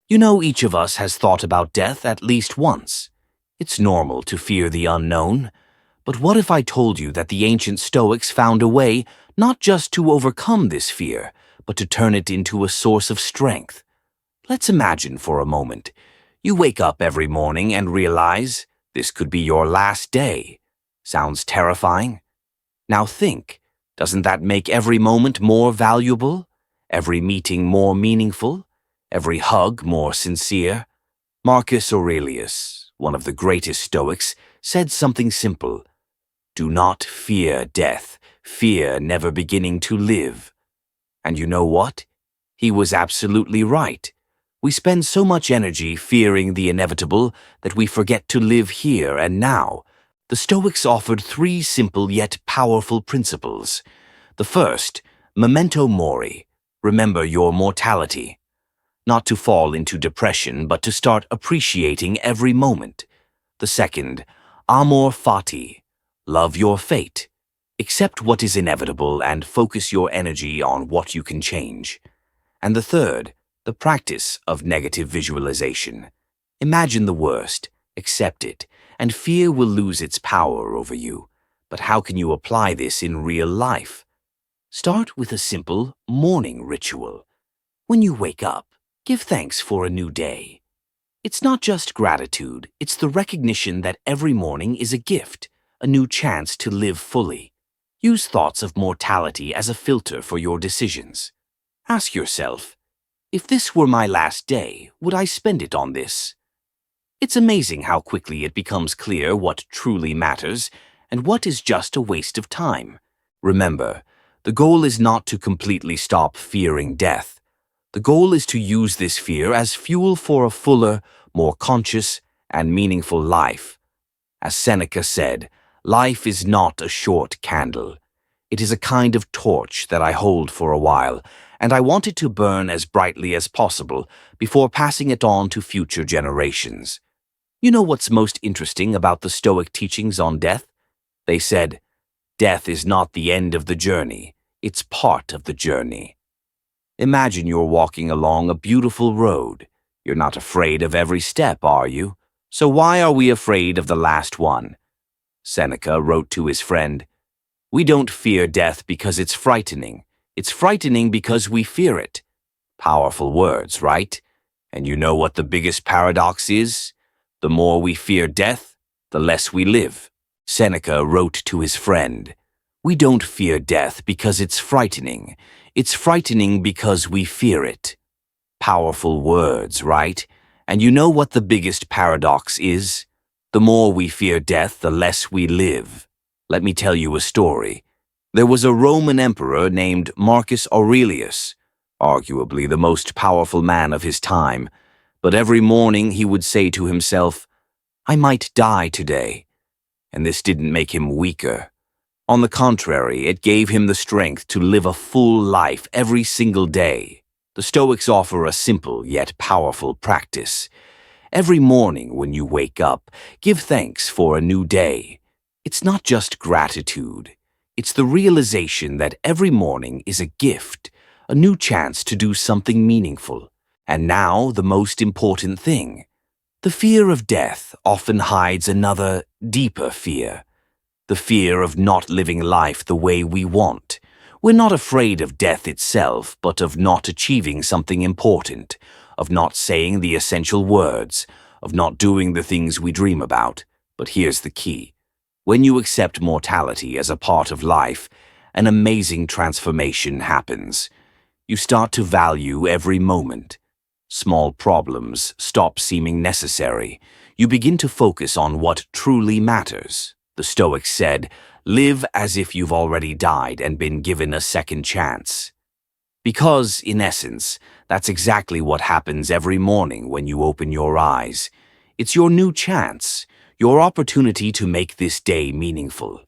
You know, each of us has thought about death at least once. It's normal to fear the unknown. But what if I told you that the ancient Stoics found a way not just to overcome this fear, but to turn it into a source of strength? Let's imagine for a moment. You wake up every morning and realize this could be your last day. Sounds terrifying? Now think, doesn't that make every moment more valuable? Every meeting more meaningful? Every hug more sincere? Marcus Aurelius, one of the greatest Stoics, said something simple. Do not fear death, fear never beginning to live. And you know what? He was absolutely right. We spend so much energy fearing the inevitable that we forget to live here and now. The Stoics offered 3 simple yet powerful principles. The first, Memento Mori, remember your mortality. Not to fall into depression, but to start appreciating every moment. The second, Amor Fati, love your fate. Accept what is inevitable and focus your energy on what you can change. And the third, the practice of negative visualization. Imagine the worst, accept it, and fear will lose its power over you. But how can you apply this in real life? Start with a simple morning ritual. When you wake up, give thanks for a new day. It's not just gratitude, it's the recognition that every morning is a gift, a new chance to live fully. Use thoughts of mortality as a filter for your decisions. Ask yourself, if this were my last day, would I spend it on this? It's amazing how quickly it becomes clear what truly matters and what is just a waste of time. Remember, the goal is not to completely stop fearing death. The goal is to use this fear as fuel for a fuller, more conscious, and meaningful life. As Seneca said, life is not a short candle. It is a kind of torch that I hold for a while, and I want it to burn as brightly as possible before passing it on to future generations. You know what's most interesting about the Stoic teachings on death? They said, death is not the end of the journey, it's part of the journey. Imagine you're walking along a beautiful road. You're not afraid of every step, are you? So why are we afraid of the last one? Seneca wrote to his friend, we don't fear death because it's frightening. It's frightening because we fear it. Powerful words, right? And you know what the biggest paradox is? The more we fear death, the less we live. Seneca wrote to his friend, we don't fear death because it's frightening. It's frightening because we fear it. Powerful words, right? And you know what the biggest paradox is? The more we fear death, the less we live. Let me tell you a story. There was a Roman emperor named Marcus Aurelius, arguably the most powerful man of his time. But every morning he would say to himself, I might die today. And this didn't make him weaker. On the contrary, it gave him the strength to live a full life every single day. The Stoics offer a simple yet powerful practice. Every morning when you wake up, give thanks for a new day. It's not just gratitude. It's the realization that every morning is a gift, a new chance to do something meaningful. And now, the most important thing. The fear of death often hides another, deeper fear. The fear of not living life the way we want. We're not afraid of death itself, but of not achieving something important, of not saying the essential words, of not doing the things we dream about. But here's the key. When you accept mortality as a part of life, an amazing transformation happens. You start to value every moment. Small problems stop seeming necessary. You begin to focus on what truly matters. The Stoics said, live as if you've already died and been given a second chance. Because, in essence, that's exactly what happens every morning when you open your eyes. It's your new chance, your opportunity to make this day meaningful.